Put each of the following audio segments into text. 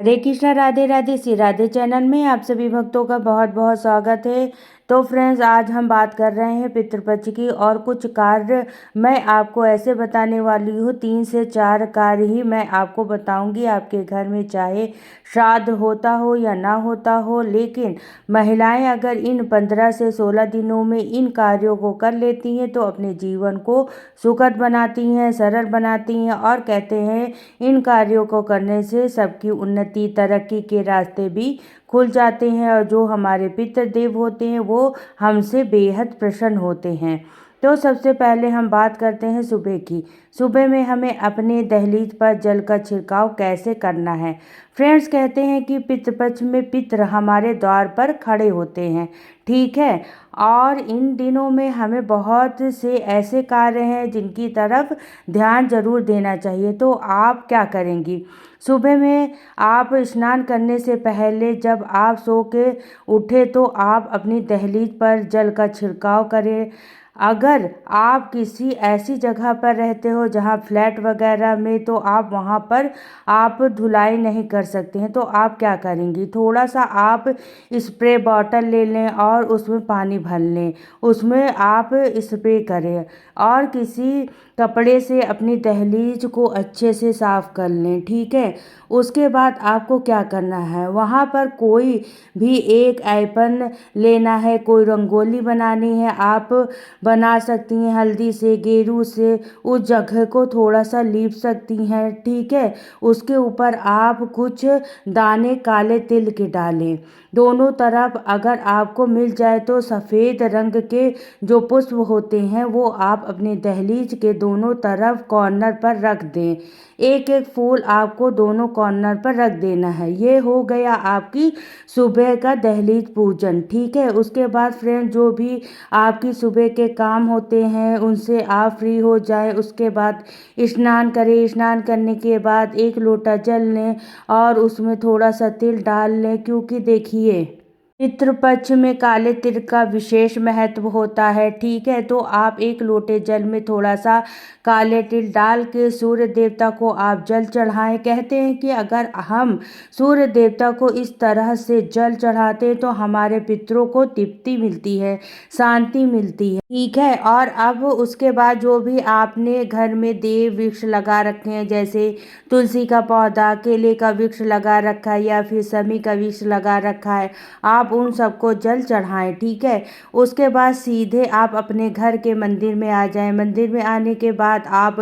हरे Krishna, Radhe Radhe. Shri Radhe channel में आप सभी भक्तों का बहुत बहुत स्वागत है। तो फ्रेंड्स, आज हम बात कर रहे हैं पितृपक्ष की, और कुछ कार्य मैं आपको ऐसे बताने वाली हूँ, 3 से 4 कार्य ही मैं आपको बताऊंगी। आपके घर में चाहे श्राद्ध होता हो या ना होता हो, लेकिन महिलाएं अगर इन 15 से 16 दिनों में इन कार्यों को कर लेती हैं तो अपने जीवन को सुखद बनाती हैं, सरल बनाती हैं। और कहते हैं इन कार्यों को करने से सबकी उन्नति तरक्की के रास्ते भी खुल जाते हैं, और जो हमारे पितृदेव होते हैं वो हमसे बेहद प्रसन्न होते हैं। तो सबसे पहले हम बात करते हैं सुबह की। सुबह में हमें अपने दहलीज पर जल का छिड़काव कैसे करना है। फ्रेंड्स, कहते हैं कि पितृपक्ष में पितृ हमारे द्वार पर खड़े होते हैं, ठीक है। और इन दिनों में हमें बहुत से ऐसे कार्य हैं जिनकी तरफ ध्यान जरूर देना चाहिए। तो आप क्या करेंगी? सुबह में आप स्नान करने से पहले जब आप सो के उठे तो आप अपनी दहलीज पर जल का छिड़काव करें। अगर आप किसी ऐसी जगह पर रहते हो जहाँ फ्लैट वगैरह में, तो आप वहाँ पर आप धुलाई नहीं कर सकते हैं, तो आप क्या करेंगी? थोड़ा सा आप स्प्रे बॉटल ले लें और उसमें पानी भर लें, उसमें आप स्प्रे करें और किसी कपड़े से अपनी दहलीज को अच्छे से साफ कर लें, ठीक है। उसके बाद आपको क्या करना है, वहाँ पर कोई भी एक ऐपन लेना है, कोई रंगोली बनानी है, आप बना सकती हैं। हल्दी से, गेरू से उस जगह को थोड़ा सा लीप सकती हैं, ठीक है। उसके ऊपर आप कुछ दाने काले तिल के डालें। दोनों तरफ अगर आपको मिल जाए तो सफ़ेद रंग के जो पुष्प होते हैं वो आप अपनी दहलीज के दोनों तरफ कॉर्नर पर रख दें। एक एक फूल आपको दोनों कॉर्नर पर रख देना है। ये हो गया आपकी सुबह का दहलीज पूजन, ठीक है। उसके बाद फ्रेंड, जो भी आपकी सुबह के काम होते हैं उनसे आप फ्री हो जाए। उसके बाद स्नान करें। स्नान करने के बाद एक लोटा जल लें और उसमें थोड़ा सा तिल डाल लें, क्योंकि देखिए पितृपक्ष में काले तिल का विशेष महत्व होता है, ठीक है। तो आप एक लोटे जल में थोड़ा सा काले तिल डाल के सूर्य देवता को आप जल चढ़ाएं। कहते हैं कि अगर हम सूर्य देवता को इस तरह से जल चढ़ाते हैं तो हमारे पितरों को तृप्ति मिलती है, शांति मिलती है, ठीक है। और अब उसके बाद जो भी आपने घर में देव वृक्ष लगा रखे हैं, जैसे तुलसी का पौधा, केले का वृक्ष लगा रखा है या फिर समी का वृक्ष लगा रखा है, आप उन सबको जल चढ़ाएं, ठीक है। उसके बाद सीधे आप अपने घर के मंदिर में आ जाएं। मंदिर में आने के बाद आप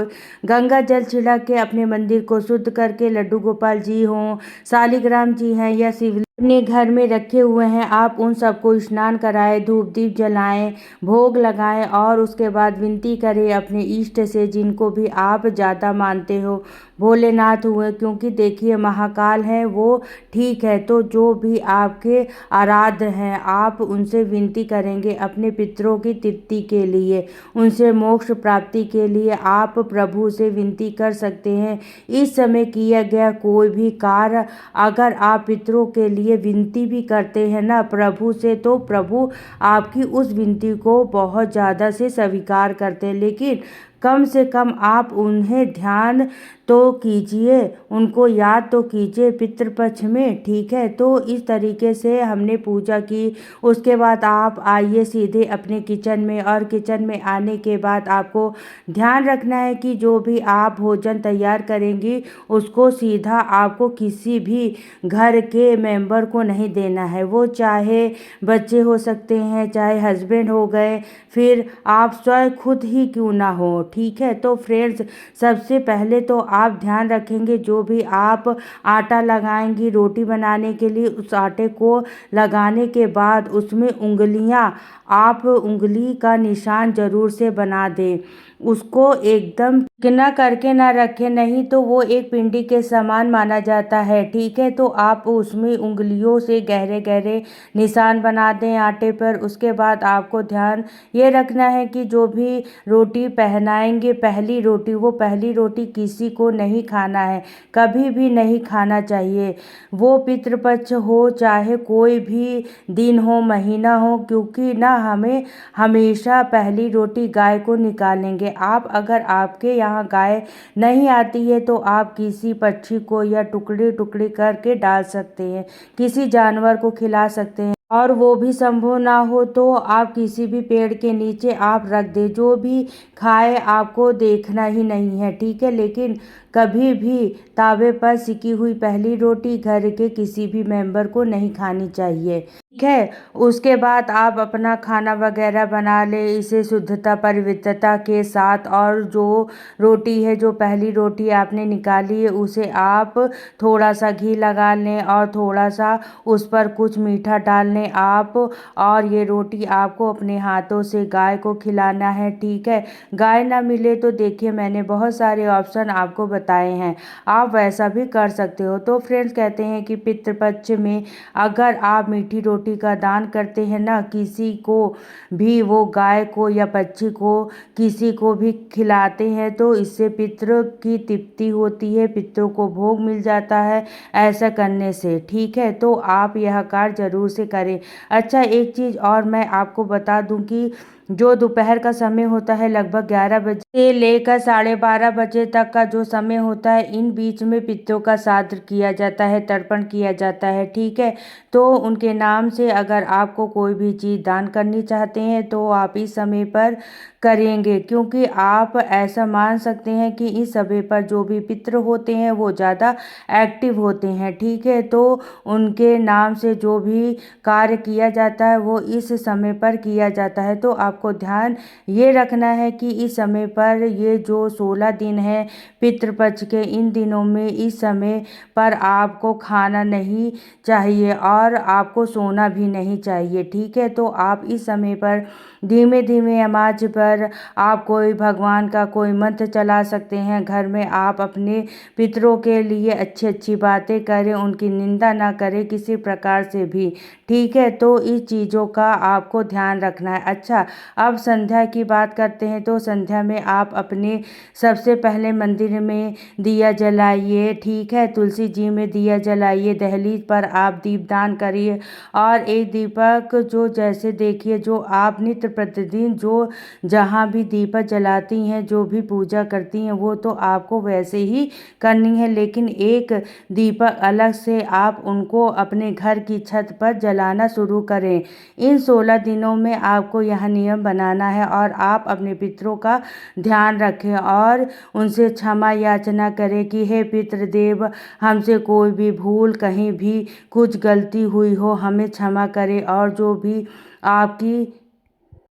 गंगा जल छिड़क के अपने मंदिर को शुद्ध करके, लड्डू गोपाल जी हों, शालिग्राम जी हैं या शिवलिंग अपने घर में रखे हुए हैं, आप उन सबको स्नान कराएं, धूप दीप जलाएं, भोग लगाएं और उसके बाद विनती करें अपने इष्ट से, जिनको भी आप ज़्यादा मानते हो। भोलेनाथ हुए, क्योंकि देखिए महाकाल है वो, ठीक है। तो जो भी आपके आराध्य हैं आप उनसे विनती करेंगे अपने पितरों की तृप्ति के लिए, उनसे मोक्ष प्राप्ति के लिए आप प्रभु से विनती कर सकते हैं। इस समय किया गया कोई भी कार्य अगर आप पितरों के लिए विनती भी करते हैं ना प्रभु से, तो प्रभु आपकी उस विनती को बहुत ज़्यादा से स्वीकार करते हैं। लेकिन कम से कम आप उन्हें ध्यान तो कीजिए, उनको याद तो कीजिए पितृपक्ष में, ठीक है। तो इस तरीके से हमने पूजा की। उसके बाद आप आइए सीधे अपने किचन में, और किचन में आने के बाद आपको ध्यान रखना है कि जो भी आप भोजन तैयार करेंगी उसको सीधा आपको किसी भी घर के मेंबर को नहीं देना है। वो चाहे बच्चे हो सकते हैं, चाहे हस्बैंड हो गए, फिर आप स्वयं खुद ही क्यों ना हो, ठीक है। तो फ्रेंड्स, सबसे पहले तो आप ध्यान रखेंगे जो भी आप आटा लगाएंगी रोटी बनाने के लिए, उस आटे को लगाने के बाद उसमें उंगलियां, आप उंगली का निशान जरूर से बना दें। उसको एकदम चिकना करके ना रखें, नहीं तो वो एक पिंडी के समान माना जाता है, ठीक है। तो आप उसमें उंगलियों से गहरे गहरे निशान बना दें आटे पर। उसके बाद आपको ध्यान ये रखना है कि जो भी रोटी पहनाएंगे, पहली रोटी, वो पहली रोटी किसी को नहीं खाना है, कभी भी नहीं खाना चाहिए। वो पितृपक्ष हो चाहे कोई भी दिन हो, महीना हो, क्योंकि ना हमें हमेशा पहली रोटी गाय को निकालेंगे। हैं। आप अगर आपके यहाँ गाय नहीं आती है तो आप किसी पक्षी को या टुकड़े टुकड़े करके डाल सकते हैं, किसी जानवर को खिला सकते हैं। और वो भी संभव ना हो तो आप किसी भी पेड़ के नीचे आप रख दें, जो भी खाए आपको देखना ही नहीं है, ठीक है। लेकिन कभी भी तावे पर सिकी हुई पहली रोटी घर के किसी भी मेंबर को नहीं खानी चाहिए, ठीक है। उसके बाद आप अपना खाना वगैरह बना ले इसे शुद्धता पवित्रता के साथ। और जो रोटी है, जो पहली रोटी आपने निकाली है, उसे आप थोड़ा सा घी लगा लें और थोड़ा सा उस पर कुछ मीठा डाल लें आप। और ये रोटी आपको अपने हाथों से गाय को खिलाना है, ठीक है। गाय ना मिले तो देखिए मैंने बहुत सारे ऑप्शन आपको बताए हैं, आप वैसा भी कर सकते हो। तो फ्रेंड्स कहते हैं कि पितृपक्ष में अगर आप मीठी रोटी का दान करते हैं ना, किसी को भी, वो गाय को या पक्षी को किसी को भी खिलाते हैं, तो इससे पितरों की तृप्ति होती है, पितरों को भोग मिल जाता है ऐसा करने से, ठीक है। तो आप यह कार्य जरूर से करें। अच्छा, एक चीज़ और मैं आपको बता दूं कि जो दोपहर का समय होता है लगभग 11 बजे से लेकर 12:30 बजे तक का जो समय होता है, इन बीच में पितरों का श्राद्ध किया जाता है, तर्पण किया जाता है, ठीक है। तो उनके नाम से अगर आपको कोई भी चीज़ दान करनी चाहते हैं तो आप इस समय पर करेंगे, क्योंकि आप ऐसा मान सकते हैं कि इस समय पर जो भी पितृ होते हैं वो ज़्यादा एक्टिव होते हैं, ठीक है। तो उनके नाम से जो भी कार्य किया जाता है वो इस समय पर किया जाता है। तो आपको ध्यान ये रखना है कि इस समय पर ये जो 16 दिन है पितृपक्ष के, इन दिनों में इस समय पर आपको खाना नहीं चाहिए और आपको सोना भी नहीं चाहिए, ठीक है। तो आप इस समय पर धीमे धीमे आवाज पर आप कोई भगवान का कोई मंत्र चला सकते हैं। घर में आप अपने पितरों के लिए अच्छी अच्छी बातें करें, उनकी निंदा ना करें किसी प्रकार से भी, ठीक है। तो इस चीज़ों का आपको ध्यान रखना है। अच्छा, अब संध्या की बात करते हैं। तो संध्या में आप अपने सबसे पहले मंदिर में दिया जलाइए, ठीक है। तुलसी जी में दिया जलाइए, दहलीज पर आप दीपदान करिए। और एक दीपक जो जैसे देखिए, जो आप नित्य प्रतिदिन जो जहाँ भी दीपक जलाती हैं, जो भी पूजा करती हैं, वो तो आपको वैसे ही करनी है, लेकिन एक दीपक अलग से आप उनको अपने घर की छत पर जलाना शुरू करें। इन 16 दिनों में आपको यह नियम बनाना है और आप अपने पितरों का ध्यान रखें और उनसे क्षमा याचना करें कि हे पितृदेव, हमसे कोई भी भूल, कहीं भी कुछ गलती हुई हो, हमें क्षमा करें। और जो भी आपकी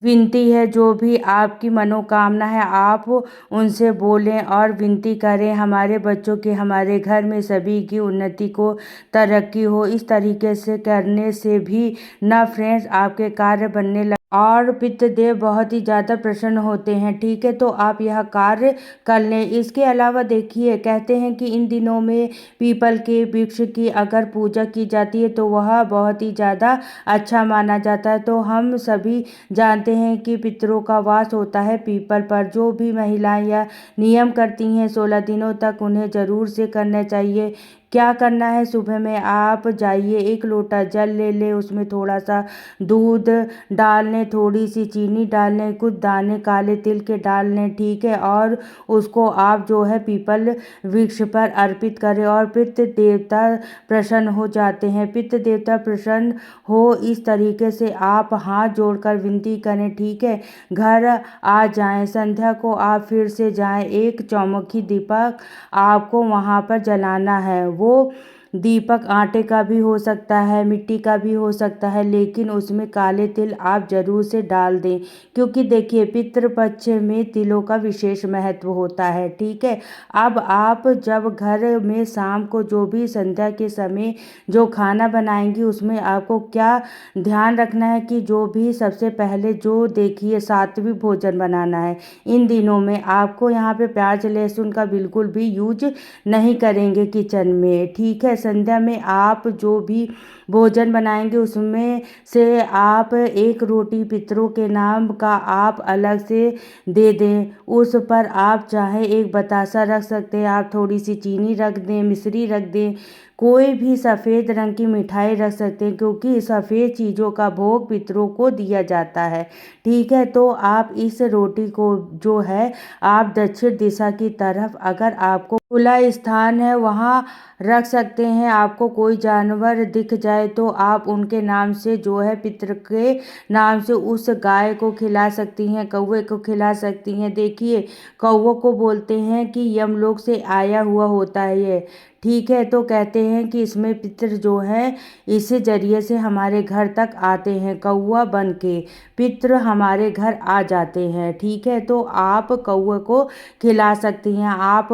विनती है, जो भी आपकी मनोकामना है, आप उनसे बोलें और विनती करें हमारे बच्चों की, हमारे घर में सभी की उन्नति को, तरक्की हो। इस तरीके से करने से भी ना फ्रेंड्स आपके कार्य बनने लग और पितृदेव बहुत ही ज़्यादा प्रसन्न होते हैं, ठीक है। तो आप यह कार्य कर लें। इसके अलावा देखिए, कहते हैं कि इन दिनों में पीपल के वृक्ष की अगर पूजा की जाती है तो वह बहुत ही ज़्यादा अच्छा माना जाता है। तो हम सभी जानते हैं कि पितरों का वास होता है पीपल पर। जो भी महिलाएं या नियम करती हैं 16 दिनों तक, उन्हें ज़रूर से करना चाहिए। क्या करना है, सुबह में आप जाइए, 1 लोटा जल ले लें, उसमें थोड़ा सा दूध डाल लें, थोड़ी सी चीनी डाल लें, कुछ दाने काले तिल के डाल लें, ठीक है। और उसको आप जो है पीपल वृक्ष पर अर्पित करें और पितृ देवता प्रसन्न हो जाते हैं। पितृ देवता प्रसन्न हो, इस तरीके से आप हाथ जोड़कर विनती करें, ठीक है। घर आ जाएं, संध्या को आप फिर से जाएं, एक चौमुखी दीपक आपको वहाँ पर जलाना है। वो दीपक आटे का भी हो सकता है, मिट्टी का भी हो सकता है, लेकिन उसमें काले तिल आप जरूर से डाल दें, क्योंकि देखिए पितृपक्ष में तिलों का विशेष महत्व होता है, ठीक है। अब आप जब घर में शाम को जो भी संध्या के समय जो खाना बनाएंगी, उसमें आपको क्या ध्यान रखना है कि जो भी सबसे पहले जो देखिए सात्विक भोजन बनाना है। इन दिनों में आपको यहाँ पे प्याज लहसुन का बिल्कुल भी यूज नहीं करेंगे किचन में, ठीक है। संध्या में आप जो भी भोजन बनाएंगे उसमें से आप 1 रोटी पितरों के नाम का आप अलग से दे दें। उस पर आप चाहे एक बतासा रख सकते हैं, आप थोड़ी सी चीनी रख दें, मिश्री रख दें, कोई भी सफ़ेद रंग की मिठाई रख सकते हैं, क्योंकि सफ़ेद चीज़ों का भोग पितरों को दिया जाता है। ठीक है, तो आप इस रोटी को जो है आप दक्षिण दिशा की तरफ, अगर आपको खुला स्थान है वहाँ रख सकते हैं। आपको कोई जानवर दिख जाए तो आप उनके नाम से जो है पितर के नाम से उस गाय को खिला सकती हैं, कौवे को खिला सकती हैं। देखिए, कौवों को बोलते हैं कि यमलोक से आया हुआ होता है ये। ठीक है, तो कहते हैं कि इसमें पितर जो है इस जरिए से हमारे घर तक आते हैं, कौवा बन के पितर हमारे घर आ जाते हैं। ठीक है, तो आप कौवे को खिला सकती हैं, आप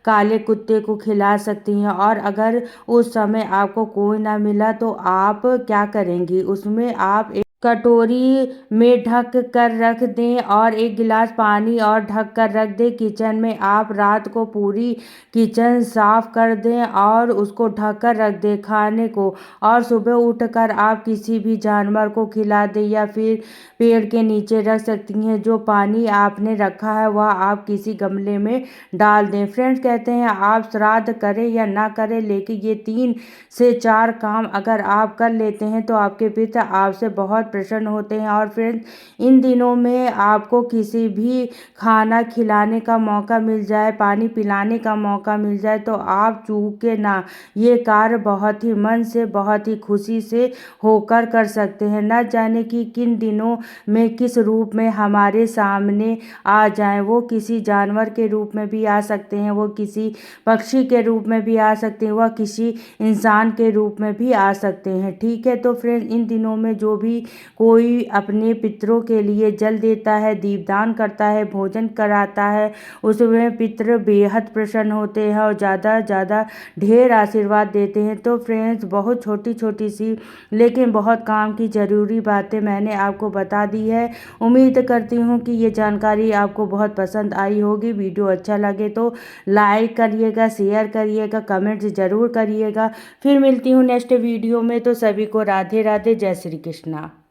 काले कुत्ते को खिला सकती हैं। और अगर उस समय आपको कोई ना मिला तो आप क्या करेंगी, उसमें आप एक कटोरी में ढक कर रख दें और एक गिलास पानी और ढक कर रख दें। किचन में आप रात को पूरी किचन साफ कर दें और उसको ढक कर रख दें खाने को, और सुबह उठकर आप किसी भी जानवर को खिला दें या फिर पेड़ के नीचे रख सकती हैं। जो पानी आपने रखा है वह आप किसी गमले में डाल दें। फ्रेंड्स, कहते हैं आप श्राद्ध करें या ना करें, लेकिन ये 3 से 4 काम अगर आप कर लेते हैं तो आपके पिता आपसे बहुत प्रसन्न होते हैं। और फ्रेंड्स, इन दिनों में आपको किसी भी खाना खिलाने का मौका मिल जाए, पानी पिलाने का मौका मिल जाए, तो आप चूके ना ये कार्य बहुत ही मन से, बहुत ही खुशी से होकर कर सकते हैं। न जाने कि किन दिनों में किस रूप में हमारे सामने आ जाएं। वो किसी जानवर के रूप में भी आ सकते हैं, वो किसी पक्षी के रूप में भी आ सकते हैं, वह किसी इंसान के रूप में भी आ सकते हैं। ठीक है, तो फ्रेंड्स, इन दिनों में जो भी कोई अपने पितरों के लिए जल देता है, दीपदान करता है, भोजन कराता है, उसमें पितर बेहद प्रसन्न होते हैं और ज़्यादा ढेर आशीर्वाद देते हैं। तो फ्रेंड्स, बहुत छोटी छोटी सी लेकिन बहुत काम की ज़रूरी बातें मैंने आपको बता दी है। उम्मीद करती हूँ कि ये जानकारी आपको बहुत पसंद आई होगी। वीडियो अच्छा लगे तो लाइक करिएगा, शेयर करिएगा, कमेंट ज़रूर करिएगा। फिर मिलती हूँ नेक्स्ट वीडियो में। तो सभी को राधे राधे, जय श्री कृष्णा।